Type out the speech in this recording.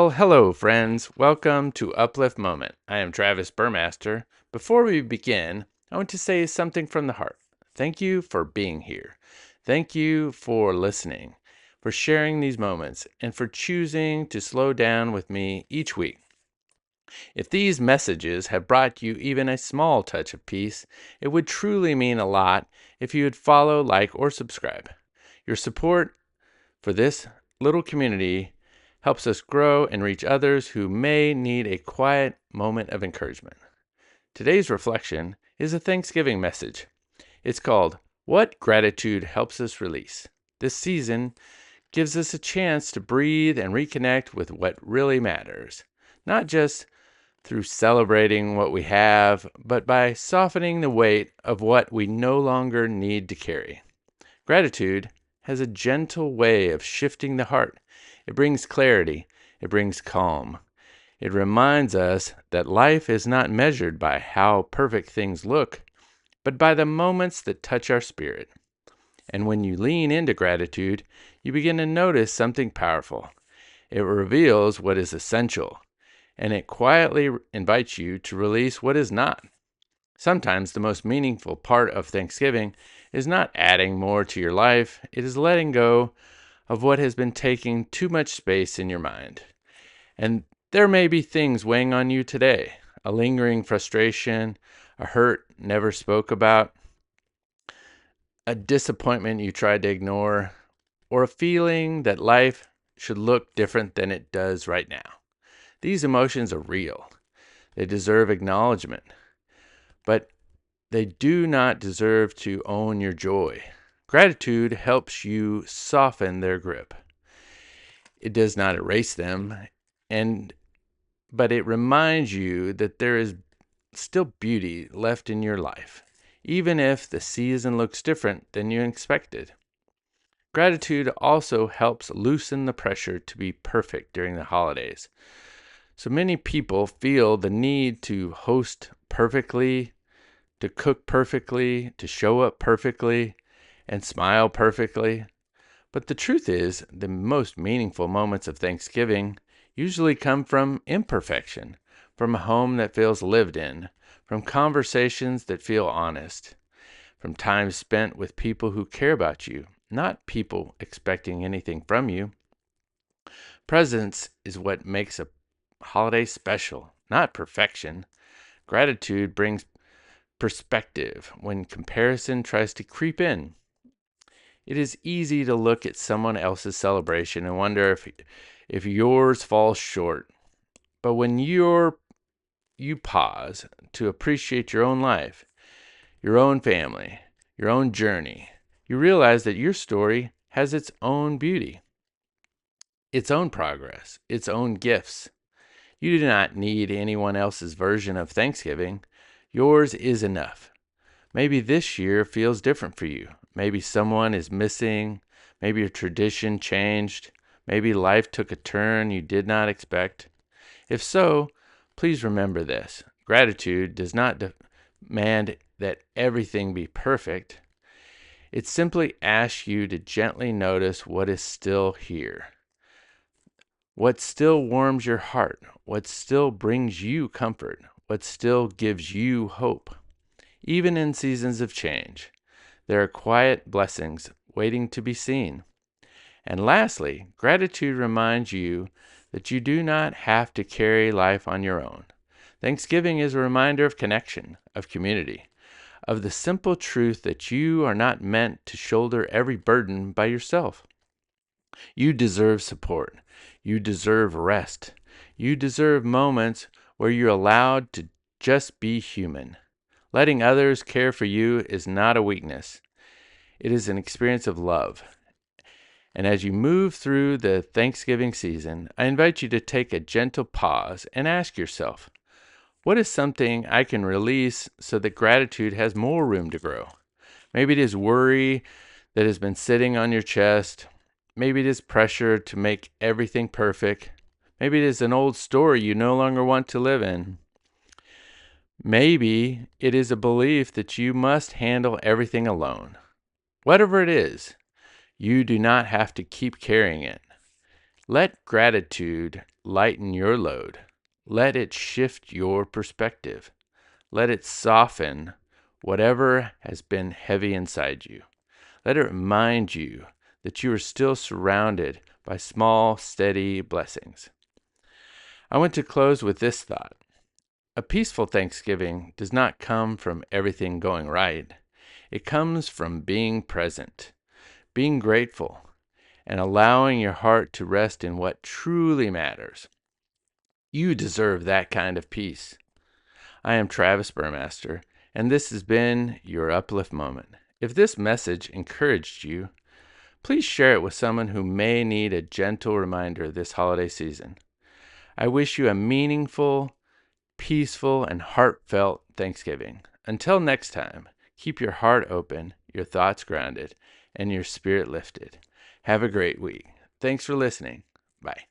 Well, hello, friends. Welcome to Uplift Moment. I am Travis Burmaster. Before we begin, I want to say something from the heart. Thank you for being here. Thank you for listening, for sharing these moments, and for choosing to slow down with me each week. If these messages have brought you even a small touch of peace, it would truly mean a lot if you would follow, like, or subscribe. Your support for this little community helps us grow and reach others who may need a quiet moment of encouragement. Today's reflection is a Thanksgiving message. It's called What Gratitude Helps Us Release. This season gives us a chance to breathe and reconnect with what really matters, not just through celebrating what we have, but by softening the weight of what we no longer need to carry. Gratitude has a gentle way of shifting the heart. It brings clarity. It brings calm. It reminds us that life is not measured by how perfect things look, but by the moments that touch our spirit. And when you lean into gratitude, you begin to notice something powerful. It reveals what is essential, and it quietly invites you to release what is not. Sometimes the most meaningful part of Thanksgiving is not adding more to your life, it is letting go of what has been taking too much space in your mind. And there may be things weighing on you today, a lingering frustration, a hurt never spoke about, a disappointment you tried to ignore, or a feeling that life should look different than it does right now. These emotions are real. They deserve acknowledgement, but they do not deserve to own your joy. Gratitude helps you soften their grip. It does not erase them, but it reminds you that there is still beauty left in your life, even if the season looks different than you expected. Gratitude also helps loosen the pressure to be perfect during the holidays. So many people feel the need to host perfectly, to cook perfectly, to show up perfectly, and smile perfectly. But the truth is, the most meaningful moments of Thanksgiving usually come from imperfection, from a home that feels lived in, from conversations that feel honest, from time spent with people who care about you, not people expecting anything from you. Presence is what makes a holiday special, not perfection. Gratitude brings perspective when comparison tries to creep in. It is easy to look at someone else's celebration and wonder if yours falls short. But when you pause to appreciate your own life, your own family, your own journey, you realize that your story has its own beauty, its own progress, its own gifts. You do not need anyone else's version of Thanksgiving. Yours is enough. Maybe this year feels different for you. Maybe someone is missing. Maybe your tradition changed. Maybe life took a turn you did not expect. If so, please remember this. Gratitude does not demand that everything be perfect. It simply asks you to gently notice what is still here. What still warms your heart? What still brings you comfort? What still gives you hope? Even in seasons of change, there are quiet blessings waiting to be seen. And lastly, gratitude reminds you that you do not have to carry life on your own. Thanksgiving is a reminder of connection, of community, of the simple truth that you are not meant to shoulder every burden by yourself. You deserve support. You deserve rest. You deserve moments where you're allowed to just be human. Letting others care for you is not a weakness. It is an experience of love. And as you move through the Thanksgiving season, I invite you to take a gentle pause and ask yourself, what is something I can release so that gratitude has more room to grow? Maybe it is worry that has been sitting on your chest. Maybe it is pressure to make everything perfect. Maybe it is an old story you no longer want to live in. Maybe it is a belief that you must handle everything alone. Whatever it is, you do not have to keep carrying it. Let gratitude lighten your load. Let it shift your perspective. Let it soften whatever has been heavy inside you. Let it remind you that you are still surrounded by small, steady blessings. I want to close with this thought. A peaceful Thanksgiving does not come from everything going right. It comes from being present, being grateful, and allowing your heart to rest in what truly matters. You deserve that kind of peace. I am Travis Burmaster, and this has been your Uplift Moment. If this message encouraged you, please share it with someone who may need a gentle reminder this holiday season. I wish you a meaningful, peaceful, and heartfelt Thanksgiving. Until next time, keep your heart open, your thoughts grounded, and your spirit lifted. Have a great week. Thanks for listening. Bye.